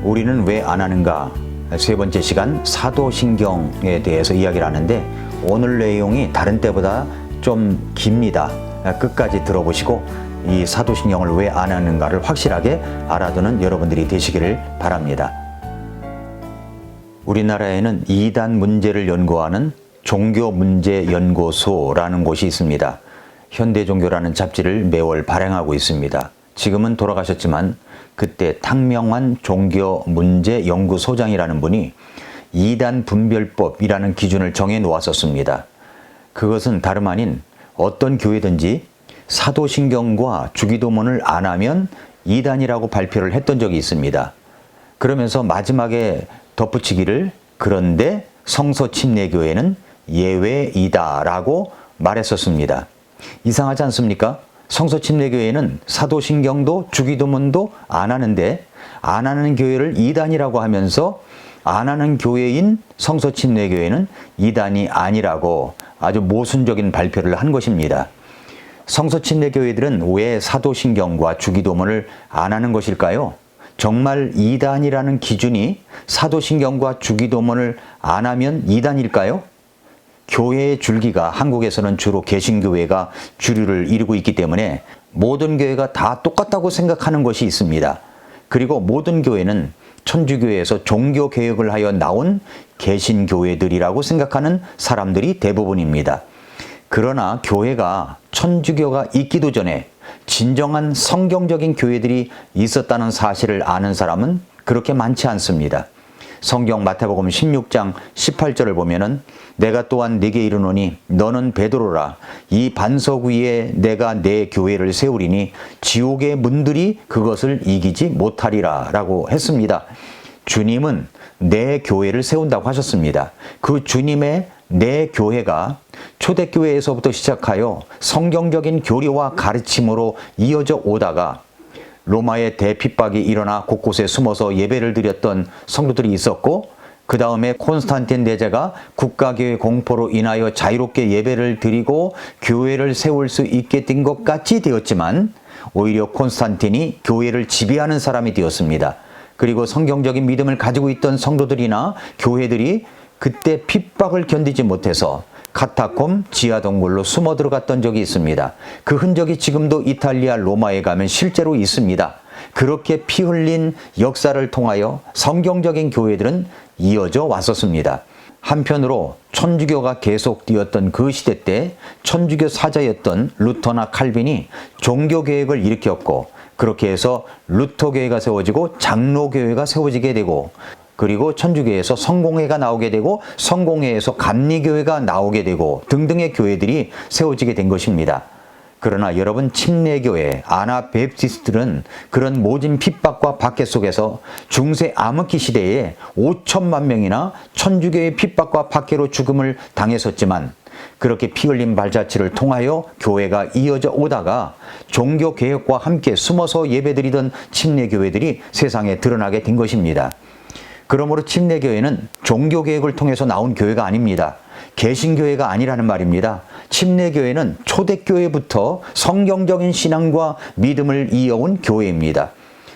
우리는 왜 안 하는가? 세 번째 시간 사도신경에 대해서 이야기를 하는데 오늘 내용이 다른 때보다 좀 깁니다. 끝까지 들어보시고 이 사도신경을 왜 안 하는가를 확실하게 알아두는 여러분들이 되시기를 바랍니다. 우리나라에는 이단 문제를 연구하는 종교문제연구소라는 곳이 있습니다. 현대종교라는 잡지를 매월 발행하고 있습니다. 지금은 돌아가셨지만 그때 탕명환 종교문제연구소장이라는 분이 이단 분별법이라는 기준을 정해 놓았었습니다. 그것은 다름 아닌 어떤 교회든지 사도신경과 주기도문을 안 하면 이단이라고 발표를 했던 적이 있습니다. 그러면서 마지막에 덧붙이기를 그런데 성서침례교회는 예외이다라고 말했었습니다. 이상하지 않습니까? 성서침례교회는 사도신경도 주기도문도 안 하는데 안 하는 교회를 이단이라고 하면서 안 하는 교회인 성서침례교회는 이단이 아니라고 아주 모순적인 발표를 한 것입니다. 성서침례교회들은 왜 사도신경과 주기도문을 안 하는 것일까요? 정말 이단이라는 기준이 사도신경과 주기도문을 안 하면 이단일까요? 교회의 줄기가 한국에서는 주로 개신교회가 주류를 이루고 있기 때문에 모든 교회가 다 똑같다고 생각하는 것이 있습니다. 그리고 모든 교회는 천주교회에서 종교개혁을 하여 나온 개신교회들이라고 생각하는 사람들이 대부분입니다. 그러나 교회가 천주교가 있기도 전에 진정한 성경적인 교회들이 있었다는 사실을 아는 사람은 그렇게 많지 않습니다. 성경 마태복음 16장 18절을 보면은 내가 또한 네게 이르노니 너는 베드로라 이 반석 위에 내가 내 교회를 세우리니 지옥의 문들이 그것을 이기지 못하리라 라고 했습니다. 주님은 내 교회를 세운다고 하셨습니다. 그 주님의 내 교회가 초대교회에서부터 시작하여 성경적인 교리와 가르침으로 이어져 오다가 로마의 대핍박이 일어나 곳곳에 숨어서 예배를 드렸던 성도들이 있었고 그 다음에 콘스탄틴 대제가 국가교회 공포로 인하여 자유롭게 예배를 드리고 교회를 세울 수 있게 된 것 같이 되었지만 오히려 콘스탄틴이 교회를 지배하는 사람이 되었습니다. 그리고 성경적인 믿음을 가지고 있던 성도들이나 교회들이 그때 핍박을 견디지 못해서 카타콤 지하동굴로 숨어 들어갔던 적이 있습니다. 그 흔적이 지금도 이탈리아 로마에 가면 실제로 있습니다. 그렇게 피 흘린 역사를 통하여 성경적인 교회들은 이어져 왔었습니다. 한편으로 천주교가 계속되었던 그 시대 때 천주교 사자였던 루터나 칼빈이 종교개혁을 일으켰고 그렇게 해서 루터교회가 세워지고 장로교회가 세워지게 되고 그리고 천주교에서 성공회가 나오게 되고 성공회에서 감리교회가 나오게 되고 등등의 교회들이 세워지게 된 것입니다. 그러나 여러분 침례교회, 아나베프티스트들은 그런 모진 핍박과 박해 속에서 중세 암흑기 시대에 5천만 명이나 천주교의 핍박과 박해로 죽음을 당했었지만 그렇게 피 흘린 발자취를 통하여 교회가 이어져 오다가 종교개혁과 함께 숨어서 예배드리던 침례교회들이 세상에 드러나게 된 것입니다. 그러므로 침례교회는 종교개혁을 통해서 나온 교회가 아닙니다. 개신교회가 아니라는 말입니다. 침례교회는 초대교회부터 성경적인 신앙과 믿음을 이어온 교회입니다.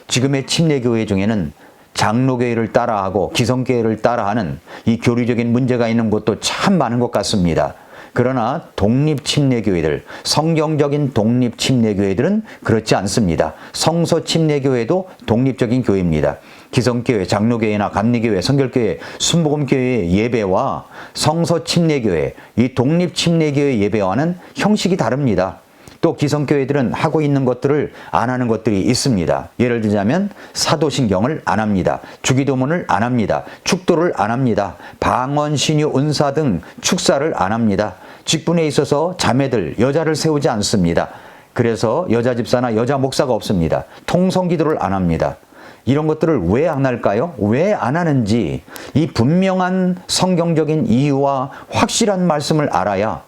지금의 침례교회 중에는 장로교회를 따라하고 기성교회를 따라하는 이 교리적인 문제가 있는 곳도 참 많은 것 같습니다. 그러나 독립침례교회들, 성경적인 독립침례교회들은 그렇지 않습니다. 성서침례교회도 독립적인 교회입니다. 기성교회, 장로교회나 감리교회, 성결교회, 순복음교회의 예배와 성서침례교회, 이 독립침례교회 예배와는 형식이 다릅니다. 또 기성교회들은 하고 있는 것들을 안 하는 것들이 있습니다. 예를 들자면 사도신경을 안 합니다. 주기도문을 안 합니다. 축도를 안 합니다. 방언, 신유, 은사 등 축사를 안 합니다. 직분에 있어서 자매들, 여자를 세우지 않습니다. 그래서 여자 집사나 여자 목사가 없습니다. 통성기도를 안 합니다. 이런 것들을 왜 안 할까요? 왜 안 하는지 이 분명한 성경적인 이유와 확실한 말씀을 알아야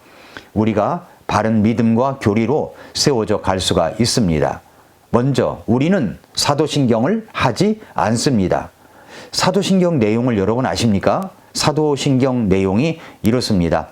우리가 바른 믿음과 교리로 세워져 갈 수가 있습니다. 먼저 우리는 사도신경을 하지 않습니다. 사도신경 내용을 여러분 아십니까? 사도신경 내용이 이렇습니다.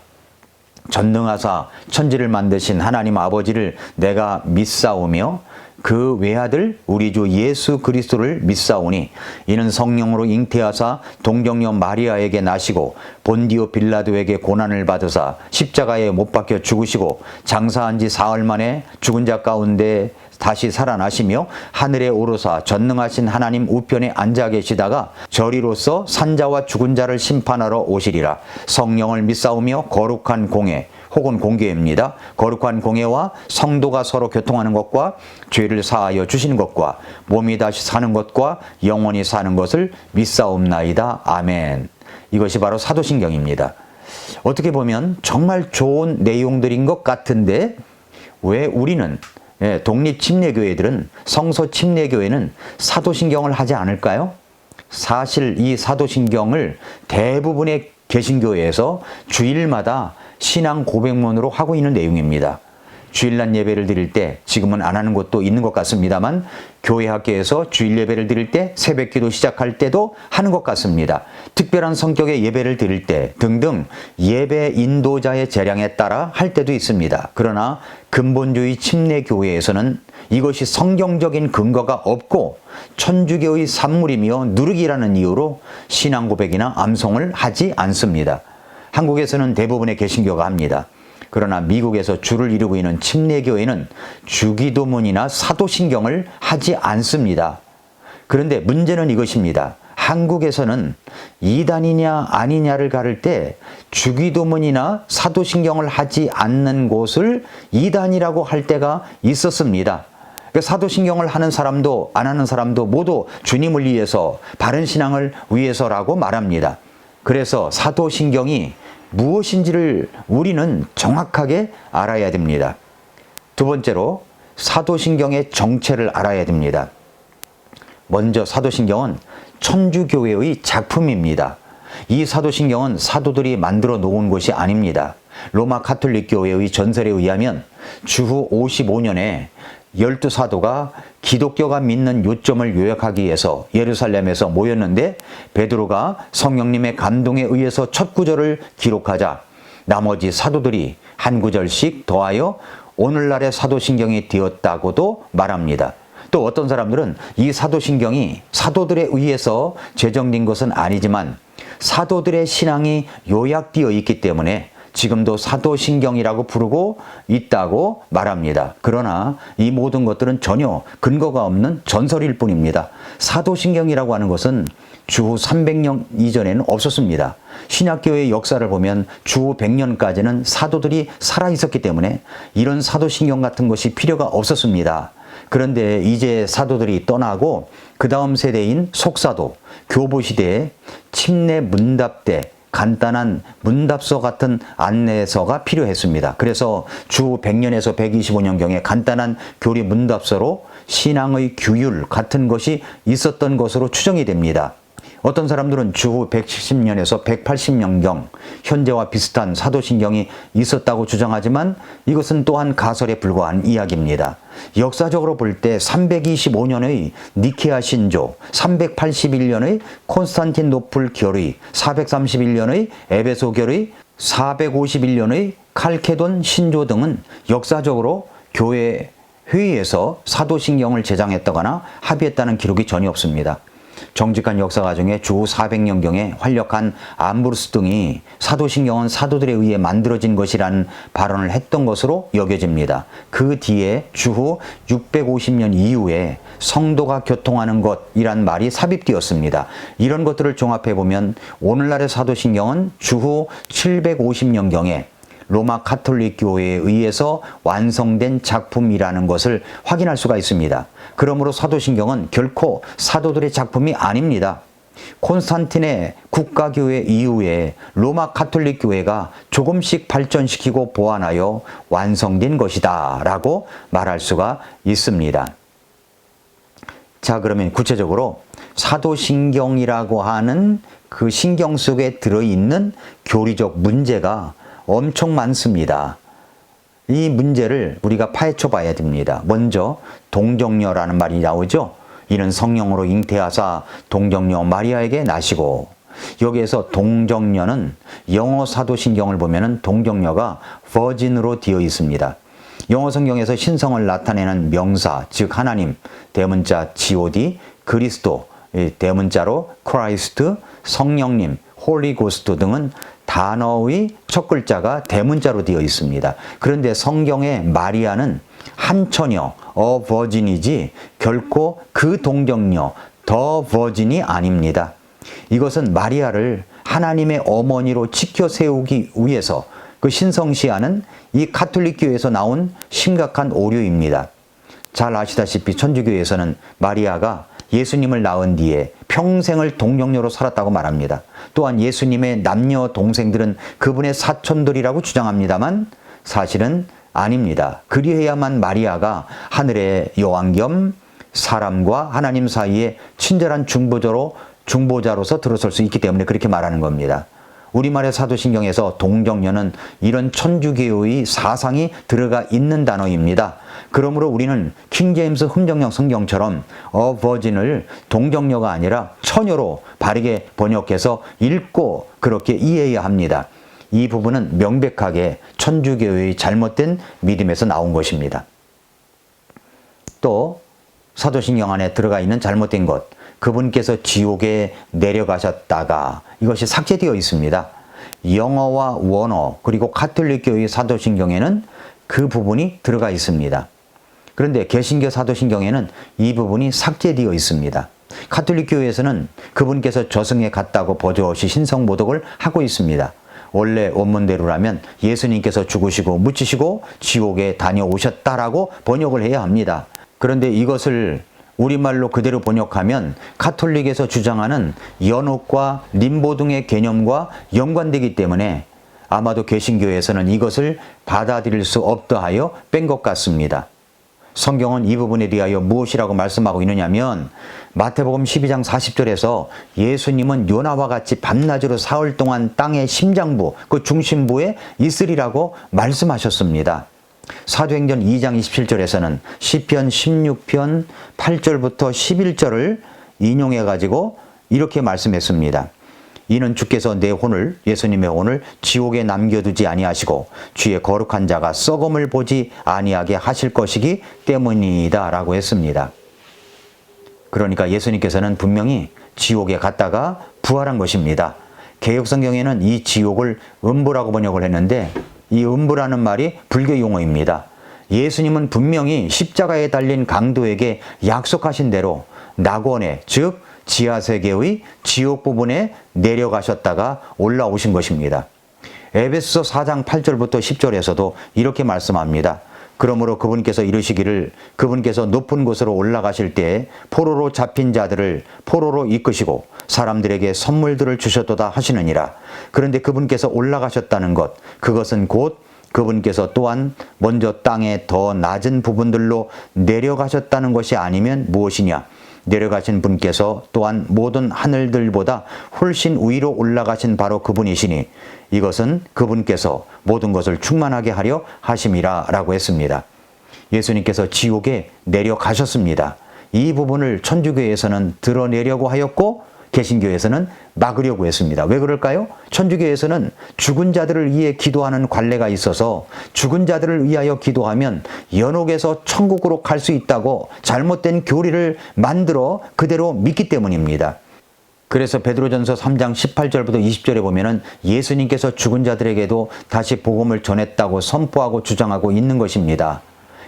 전능하사 천지를 만드신 하나님 아버지를 내가 믿사오며 그 외아들 우리 주 예수 그리스도를 믿사오니 이는 성령으로 잉태하사 동정녀 마리아에게 나시고 본디오 빌라도에게 고난을 받으사 십자가에 못 박혀 죽으시고 장사한 지 사흘 만에 죽은 자 가운데 다시 살아나시며 하늘에 오르사 전능하신 하나님 우편에 앉아 계시다가 저리로서 산자와 죽은 자를 심판하러 오시리라. 성령을 믿사오며 거룩한 공회 혹은 공교회입니다. 거룩한 공회와 성도가 서로 교통하는 것과 죄를 사하여 주시는 것과 몸이 다시 사는 것과 영원히 사는 것을 믿사옵나이다. 아멘. 이것이 바로 사도신경입니다. 어떻게 보면 정말 좋은 내용들인 것 같은데 왜 우리는 독립침례교회들은 성서침례교회는 사도신경을 하지 않을까요? 사실 이 사도신경을 대부분의 개신교회에서 주일마다 신앙 고백문으로 하고 있는 내용입니다. 주일날 예배를 드릴 때 지금은 안 하는 곳도 있는 것 같습니다만 교회 학교에서 주일 예배를 드릴 때 새벽기도 시작할 때도 하는 것 같습니다. 특별한 성격의 예배를 드릴 때 등등 예배 인도자의 재량에 따라 할 때도 있습니다. 그러나 근본주의 침례교회에서는 이것이 성경적인 근거가 없고 천주교의 산물이며 누르기라는 이유로 신앙 고백이나 암송을 하지 않습니다. 한국에서는 대부분의 개신교가 합니다. 그러나 미국에서 주를 이루고 있는 침례교회는 주기도문이나 사도신경을 하지 않습니다. 그런데 문제는 이것입니다. 한국에서는 이단이냐 아니냐를 가를 때 주기도문이나 사도신경을 하지 않는 곳을 이단이라고 할 때가 있었습니다. 사도신경을 하는 사람도 안 하는 사람도 모두 주님을 위해서 바른 신앙을 위해서라고 말합니다. 그래서 사도신경이 무엇인지를 우리는 정확하게 알아야 됩니다. 두 번째로 사도신경의 정체를 알아야 됩니다. 먼저 사도신경은 천주교회의 작품입니다. 이 사도신경은 사도들이 만들어 놓은 것이 아닙니다. 로마 가톨릭 교회의 전설에 의하면 주후 55년에 12사도가 기독교가 믿는 요점을 요약하기 위해서 예루살렘에서 모였는데 베드로가 성령님의 감동에 의해서 첫 구절을 기록하자 나머지 사도들이 한 구절씩 더하여 오늘날의 사도신경이 되었다고도 말합니다. 또 어떤 사람들은 이 사도신경이 사도들에 의해서 제정된 것은 아니지만 사도들의 신앙이 요약되어 있기 때문에 지금도 사도신경이라고 부르고 있다고 말합니다. 그러나 이 모든 것들은 전혀 근거가 없는 전설일 뿐입니다. 사도신경이라고 하는 것은 주후 300년 이전에는 없었습니다. 신약교회의 역사를 보면 주후 100년까지는 사도들이 살아있었기 때문에 이런 사도신경 같은 것이 필요가 없었습니다. 그런데 이제 사도들이 떠나고 그 다음 세대인 속사도, 교보시대에 침례 문답대, 간단한 문답서 같은 안내서가 필요했습니다. 그래서 주 100년에서 125년경에 간단한 교리 문답서로 신앙의 규율 같은 것이 있었던 것으로 추정이 됩니다. 어떤 사람들은 주후 170년에서 180년경 현재와 비슷한 사도신경이 있었다고 주장하지만 이것은 또한 가설에 불과한 이야기입니다. 역사적으로 볼 때 325년의 니케아 신조, 381년의 콘스탄틴노플 결의, 431년의 에베소 결의, 451년의 칼케돈 신조 등은 역사적으로 교회 회의에서 사도신경을 제정했다거나 합의했다는 기록이 전혀 없습니다. 정직한 역사 과정에 주후 400년경에 활력한 암브루스 등이 사도신경은 사도들에 의해 만들어진 것이라는 발언을 했던 것으로 여겨집니다. 그 뒤에 주후 650년 이후에 성도가 교통하는 것이란 말이 삽입되었습니다. 이런 것들을 종합해보면 오늘날의 사도신경은 주후 750년경에 로마 가톨릭 교회에 의해서 완성된 작품이라는 것을 확인할 수가 있습니다. 그러므로 사도신경은 결코 사도들의 작품이 아닙니다. 콘스탄틴의 국가교회 이후에 로마 가톨릭 교회가 조금씩 발전시키고 보완하여 완성된 것이다 라고 말할 수가 있습니다. 자, 그러면 구체적으로 사도신경이라고 하는 그 신경 속에 들어있는 교리적 문제가 엄청 많습니다. 이 문제를 우리가 파헤쳐 봐야 됩니다. 먼저 동정녀라는 말이 나오죠. 이는 성령으로 잉태하사 동정녀 마리아에게 나시고, 여기에서 동정녀는 영어 사도신경을 보면은 동정녀가 virgin으로 되어 있습니다. 영어 성경에서 신성을 나타내는 명사, 즉 하나님, 대문자 God, 그리스도, 대문자로 Christ, 성령님, Holy Ghost 등은 단어의 첫 글자가 대문자로 되어 있습니다. 그런데 성경의 마리아는 한 처녀, a virgin이지 결코 그 동정녀, the virgin이 아닙니다. 이것은 마리아를 하나님의 어머니로 지켜 세우기 위해서 그 신성시하는 이 가톨릭교에서 나온 심각한 오류입니다. 잘 아시다시피 천주교에서는 마리아가 예수님을 낳은 뒤에 평생을 동정녀로 살았다고 말합니다. 또한 예수님의 남녀 동생들은 그분의 사촌들이라고 주장합니다만 사실은 아닙니다. 그리해야만 마리아가 하늘의 여왕 겸 사람과 하나님 사이에 친절한 중보자로서 들어설 수 있기 때문에 그렇게 말하는 겁니다. 우리말의 사도신경에서 동정녀는 이런 천주교의 사상이 들어가 있는 단어입니다. 그러므로 우리는 킹제임스 흠정령 성경처럼 a virgin을 동정녀가 아니라 처녀로 바르게 번역해서 읽고 그렇게 이해해야 합니다. 이 부분은 명백하게 천주교의 잘못된 믿음에서 나온 것입니다. 또 사도신경 안에 들어가 있는 잘못된 것, 그분께서 지옥에 내려가셨다가 이것이 삭제되어 있습니다. 영어와 원어 그리고 가톨릭교의 사도신경에는 그 부분이 들어가 있습니다. 그런데 개신교 사도신경에는 이 부분이 삭제되어 있습니다. 가톨릭교에서는 그분께서 저승에 갔다고 버젓이 신성모독을 하고 있습니다. 원래 원문대로라면 예수님께서 죽으시고 묻히시고 지옥에 다녀오셨다라고 번역을 해야 합니다. 그런데 이것을 우리말로 그대로 번역하면 가톨릭에서 주장하는 연옥과 림보 등의 개념과 연관되기 때문에 아마도 개신교에서는 이것을 받아들일 수 없다 하여 뺀 것 같습니다. 성경은 이 부분에 대하여 무엇이라고 말씀하고 있느냐면 마태복음 12장 40절에서 예수님은 요나와 같이 밤낮으로 사흘 동안 땅의 심장부, 그 중심부에 있으리라고 말씀하셨습니다. 사도행전 2장 27절에서는 시편 16편 8절부터 11절을 인용해가지고 이렇게 말씀했습니다. 이는 주께서 내 혼을, 예수님의 혼을 지옥에 남겨두지 아니하시고 주의 거룩한 자가 썩음을 보지 아니하게 하실 것이기 때문이다 라고 했습니다. 그러니까 예수님께서는 분명히 지옥에 갔다가 부활한 것입니다. 개역성경에는 이 지옥을 음부라고 번역을 했는데 이 음부라는 말이 불교 용어입니다. 예수님은 분명히 십자가에 달린 강도에게 약속하신 대로 낙원에, 즉 지하세계의 지옥 부분에 내려가셨다가 올라오신 것입니다. 에베소서 4장 8절부터 10절에서도 이렇게 말씀합니다. 그러므로 그분께서 이르시기를 그분께서 높은 곳으로 올라가실 때에 포로로 잡힌 자들을 포로로 이끄시고 사람들에게 선물들을 주셨도다 하시느니라. 그런데 그분께서 올라가셨다는 것, 그것은 곧 그분께서 또한 먼저 땅의 더 낮은 부분들로 내려가셨다는 것이 아니면 무엇이냐? 내려가신 분께서 또한 모든 하늘들보다 훨씬 위로 올라가신 바로 그분이시니 이것은 그분께서 모든 것을 충만하게 하려 하심이라 라고 했습니다. 예수님께서 지옥에 내려가셨습니다. 이 부분을 천주교에서는 드러내려고 하였고 개신교에서는 막으려고 했습니다. 왜 그럴까요? 천주교에서는 죽은 자들을 위해 기도하는 관례가 있어서 죽은 자들을 위하여 기도하면 연옥에서 천국으로 갈 수 있다고 잘못된 교리를 만들어 그대로 믿기 때문입니다. 그래서 베드로전서 3장 18절부터 20절에 보면은 예수님께서 죽은 자들에게도 다시 복음을 전했다고 선포하고 주장하고 있는 것입니다.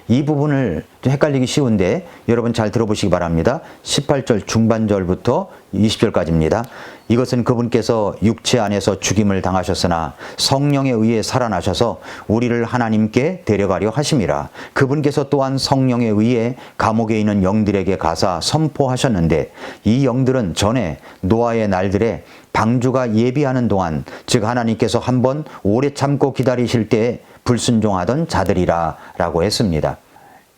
이 부분을 좀 헷갈리기 쉬운데 여러분 잘 들어보시기 바랍니다. 18절 중반절부터 20절까지입니다. 이것은 그분께서 육체 안에서 죽임을 당하셨으나 성령에 의해 살아나셔서 우리를 하나님께 데려가려 하심이라. 그분께서 또한 성령에 의해 감옥에 있는 영들에게 가사 선포하셨는데 이 영들은 전에 노아의 날들에 방주가 예비하는 동안 즉 하나님께서 한번 오래 참고 기다리실 때에 불순종하던 자들이라 라고 했습니다.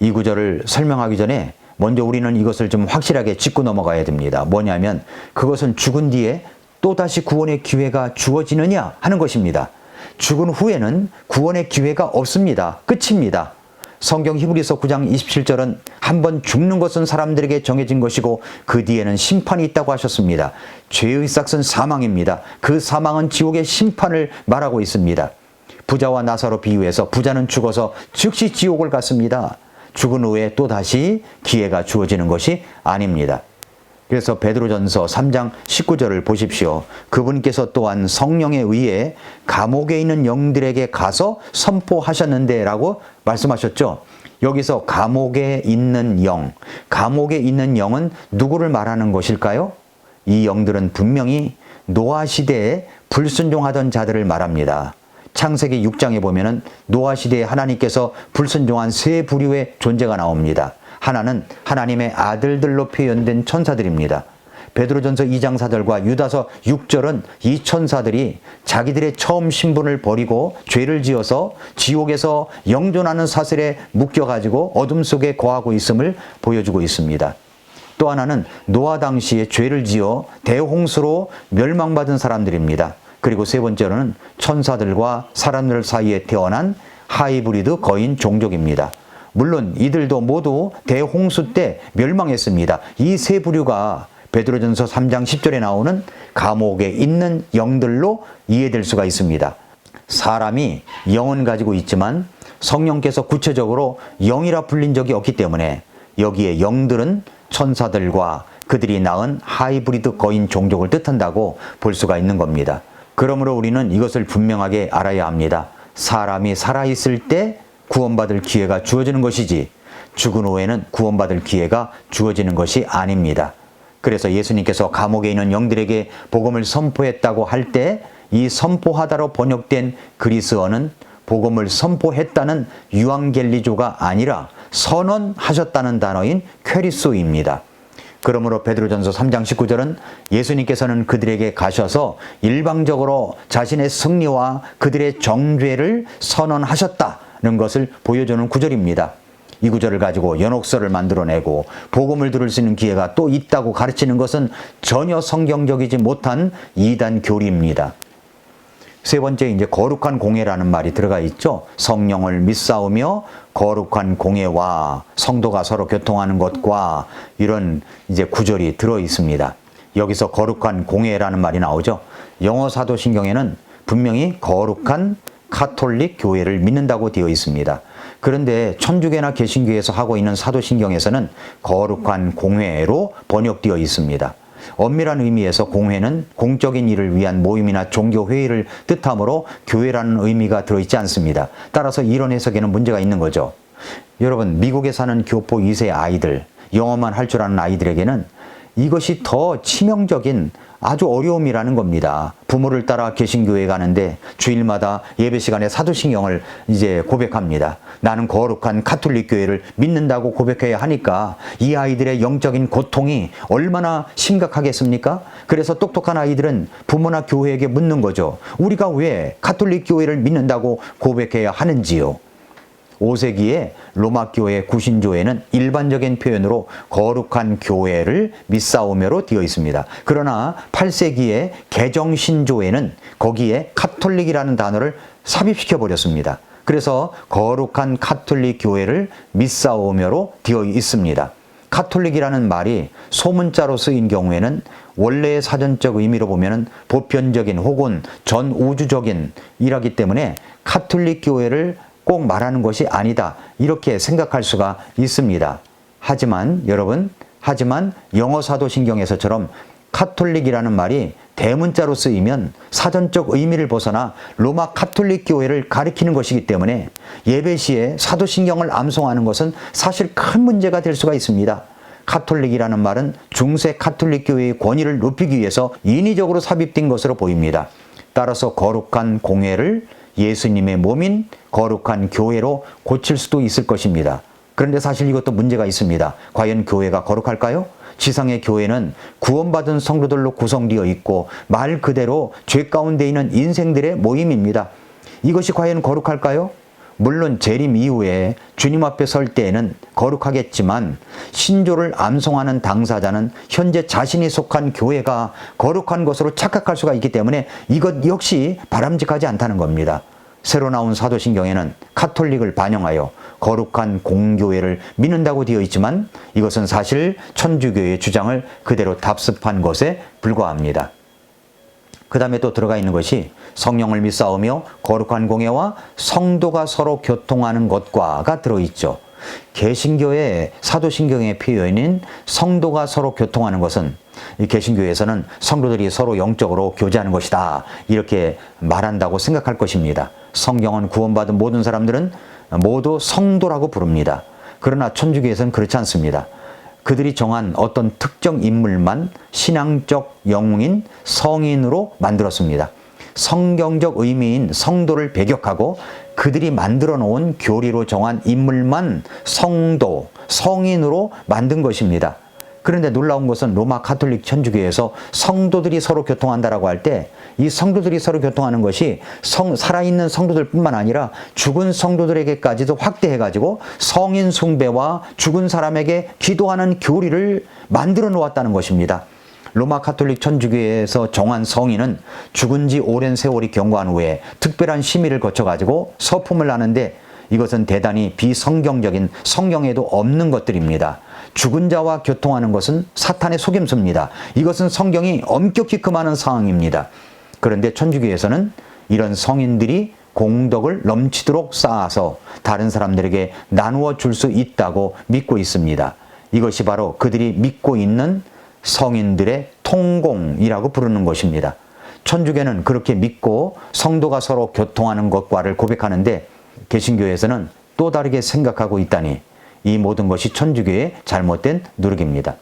이 구절을 설명하기 전에 먼저 우리는 이것을 좀 확실하게 짚고 넘어가야 됩니다. 뭐냐면 그것은 죽은 뒤에 또다시 구원의 기회가 주어지느냐 하는 것입니다. 죽은 후에는 구원의 기회가 없습니다. 끝입니다. 성경 히브리서 9장 27절은 한번 죽는 것은 사람들에게 정해진 것이고 그 뒤에는 심판이 있다고 하셨습니다. 죄의 삭은 사망입니다. 그 사망은 지옥의 심판을 말하고 있습니다. 부자와 나사로 비유해서 부자는 죽어서 즉시 지옥을 갔습니다. 죽은 후에 또다시 기회가 주어지는 것이 아닙니다. 그래서 베드로전서 3장 19절을 보십시오. 그분께서 또한 성령에 의해 감옥에 있는 영들에게 가서 선포하셨는데 라고 말씀하셨죠. 여기서 감옥에 있는 영, 감옥에 있는 영은 누구를 말하는 것일까요? 이 영들은 분명히 노아 시대에 불순종하던 자들을 말합니다. 창세기 6장에 보면은 노아 시대에 하나님께서 불순종한 세 부류의 존재가 나옵니다. 하나는 하나님의 아들들로 표현된 천사들입니다. 베드로전서 2장 4절과 유다서 6절은 이 천사들이 자기들의 처음 신분을 버리고 죄를 지어서 지옥에서 영존하는 사슬에 묶여가지고 어둠 속에 거하고 있음을 보여주고 있습니다. 또 하나는 노아 당시에 죄를 지어 대홍수로 멸망받은 사람들입니다. 그리고 세 번째로는 천사들과 사람들 사이에 태어난 하이브리드 거인 종족입니다. 물론 이들도 모두 대홍수 때 멸망했습니다. 이 세 부류가 베드로전서 3장 10절에 나오는 감옥에 있는 영들로 이해될 수가 있습니다. 사람이 영은 가지고 있지만 성령께서 구체적으로 영이라 불린 적이 없기 때문에 여기에 영들은 천사들과 그들이 낳은 하이브리드 거인 종족을 뜻한다고 볼 수가 있는 겁니다. 그러므로 우리는 이것을 분명하게 알아야 합니다. 사람이 살아있을 때 구원받을 기회가 주어지는 것이지 죽은 후에는 구원받을 기회가 주어지는 것이 아닙니다. 그래서 예수님께서 감옥에 있는 영들에게 복음을 선포했다고 할 때 이 선포하다로 번역된 그리스어는 복음을 선포했다는 유앙겔리조가 아니라 선언하셨다는 단어인 퀘리소입니다. 그러므로 베드로전서 3장 19절은 예수님께서는 그들에게 가셔서 일방적으로 자신의 승리와 그들의 정죄를 선언하셨다는 것을 보여주는 구절입니다. 이 구절을 가지고 연옥서를 만들어내고 복음을 들을 수 있는 기회가 또 있다고 가르치는 것은 전혀 성경적이지 못한 이단 교리입니다. 세 번째, 이제 거룩한 공회라는 말이 들어가 있죠. 성령을 믿사오며 거룩한 공회와 성도가 서로 교통하는 것과 이런 이제 구절이 들어 있습니다. 여기서 거룩한 공회라는 말이 나오죠. 영어 사도신경에는 분명히 거룩한 카톨릭 교회를 믿는다고 되어 있습니다. 그런데 천주교나 개신교에서 하고 있는 사도신경에서는 거룩한 공회로 번역되어 있습니다. 엄밀한 의미에서 공회는 공적인 일을 위한 모임이나 종교회의를 뜻하므로 교회라는 의미가 들어있지 않습니다. 따라서 이런 해석에는 문제가 있는 거죠. 여러분, 미국에 사는 교포 2세 아이들, 영어만 할 줄 아는 아이들에게는 이것이 더 치명적인 아주 어려움이라는 겁니다. 부모를 따라 개신교회에 가는데 주일마다 예배 시간에 사도신경을 이제 고백합니다. 나는 거룩한 가톨릭 교회를 믿는다고 고백해야 하니까 이 아이들의 영적인 고통이 얼마나 심각하겠습니까? 그래서 똑똑한 아이들은 부모나 교회에게 묻는 거죠. 우리가 왜 가톨릭 교회를 믿는다고 고백해야 하는지요? 5세기에 로마 교회 구신조에는 일반적인 표현으로 거룩한 교회를 믿사오며로 되어 있습니다. 그러나 8세기에 개정신조에는 거기에 카톨릭이라는 단어를 삽입시켜 버렸습니다. 그래서 거룩한 카톨릭 교회를 믿사오며로 되어 있습니다. 카톨릭이라는 말이 소문자로 쓰인 경우에는 원래의 사전적 의미로 보면 보편적인 혹은 전우주적인 이라기 때문에 카톨릭 교회를 꼭 말하는 것이 아니다, 이렇게 생각할 수가 있습니다. 하지만 여러분, 영어 사도신경에서처럼 카톨릭이라는 말이 대문자로 쓰이면 사전적 의미를 벗어나 로마 카톨릭 교회를 가리키는 것이기 때문에 예배 시에 사도신경을 암송하는 것은 사실 큰 문제가 될 수가 있습니다. 카톨릭이라는 말은 중세 카톨릭 교회의 권위를 높이기 위해서 인위적으로 삽입된 것으로 보입니다. 따라서 거룩한 공회를 예수님의 몸인 거룩한 교회로 고칠 수도 있을 것입니다. 그런데 사실 이것도 문제가 있습니다. 과연 교회가 거룩할까요? 지상의 교회는 구원받은 성도들로 구성되어 있고 말 그대로 죄 가운데 있는 인생들의 모임입니다. 이것이 과연 거룩할까요? 물론 재림 이후에 주님 앞에 설 때에는 거룩하겠지만 신조를 암송하는 당사자는 현재 자신이 속한 교회가 거룩한 것으로 착각할 수가 있기 때문에 이것 역시 바람직하지 않다는 겁니다. 새로 나온 사도신경에는 카톨릭을 반영하여 거룩한 공교회를 믿는다고 되어 있지만 이것은 사실 천주교의 주장을 그대로 답습한 것에 불과합니다. 그 다음에 또 들어가 있는 것이 성령을 믿사오며 거룩한 공예와 성도가 서로 교통하는 것과가 들어있죠. 개신교의 사도신경의 표현인 성도가 서로 교통하는 것은 이 개신교에서는 성도들이 서로 영적으로 교제하는 것이다 이렇게 말한다고 생각할 것입니다. 성경은 구원받은 모든 사람들은 모두 성도라고 부릅니다. 그러나 천주교에서는 그렇지 않습니다. 그들이 정한 어떤 특정 인물만 신앙적 영웅인 성인으로 만들었습니다. 성경적 의미인 성도를 배격하고 그들이 만들어 놓은 교리로 정한 인물만 성도, 성인으로 만든 것입니다. 그런데 놀라운 것은 로마 가톨릭 천주교에서 성도들이 서로 교통한다라고 할 때 이 성도들이 서로 교통하는 것이 살아있는 성도들 뿐만 아니라 죽은 성도들에게까지도 확대해가지고 성인 숭배와 죽은 사람에게 기도하는 교리를 만들어 놓았다는 것입니다. 로마 가톨릭 천주교에서 정한 성인은 죽은 지 오랜 세월이 경과한 후에 특별한 심의를 거쳐가지고 서품을 하는데 이것은 대단히 비성경적인 성경에도 없는 것들입니다. 죽은 자와 교통하는 것은 사탄의 속임수입니다. 이것은 성경이 엄격히 금하는 사항입니다. 그런데 천주교에서는 이런 성인들이 공덕을 넘치도록 쌓아서 다른 사람들에게 나누어 줄 수 있다고 믿고 있습니다. 이것이 바로 그들이 믿고 있는 성인들의 통공이라고 부르는 것입니다. 천주교는 그렇게 믿고 성도가 서로 교통하는 것과를 고백하는데 개신교에서는 또 다르게 생각하고 있다니 이 모든 것이 천주교의 잘못된 누룩입니다.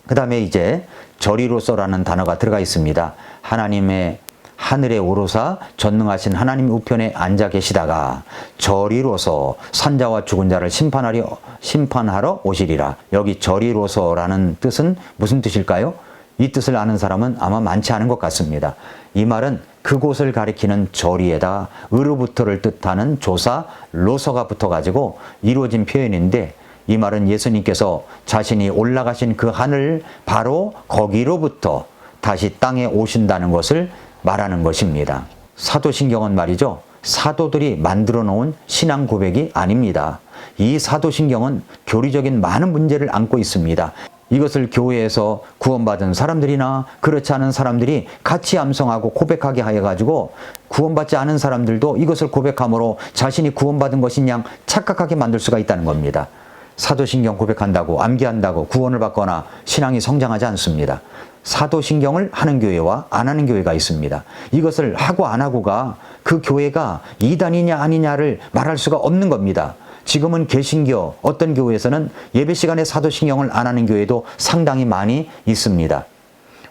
그 다음에 이제 저리로서라는 단어가 들어가 있습니다. 하나님의 하늘에 오르사 전능하신 하나님 우편에 앉아 계시다가 저리로서 산자와 죽은 자를 심판하러 오시리라. 여기 저리로서라는 뜻은 무슨 뜻일까요? 이 뜻을 아는 사람은 아마 많지 않은 것 같습니다. 이 말은 그곳을 가리키는 저리에다 으로부터를 뜻하는 조사 로서가 붙어가지고 이루어진 표현인데 이 말은 예수님께서 자신이 올라가신 그 하늘 바로 거기로부터 다시 땅에 오신다는 것을 말하는 것입니다. 사도신경은 말이죠. 사도들이 만들어 놓은 신앙 고백이 아닙니다. 이 사도신경은 교리적인 많은 문제를 안고 있습니다. 이것을 교회에서 구원받은 사람들이나 그렇지 않은 사람들이 같이 암송하고 고백하게 하여가지고 구원받지 않은 사람들도 이것을 고백함으로 자신이 구원받은 것인 양 착각하게 만들 수가 있다는 겁니다. 사도신경 고백한다고 암기한다고 구원을 받거나 신앙이 성장하지 않습니다. 사도신경을 하는 교회와 안 하는 교회가 있습니다. 이것을 하고 안 하고가 그 교회가 이단이냐 아니냐를 말할 수가 없는 겁니다. 지금은 개신교 어떤 교회에서는 예배 시간에 사도신경을 안 하는 교회도 상당히 많이 있습니다.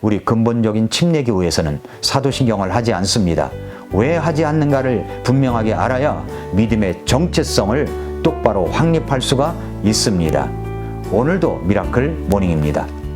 우리 근본적인 침례교회에서는 사도신경을 하지 않습니다. 왜 하지 않는가를 분명하게 알아야 믿음의 정체성을 똑바로 확립할 수가 있습니다. 오늘도 미라클 모닝입니다.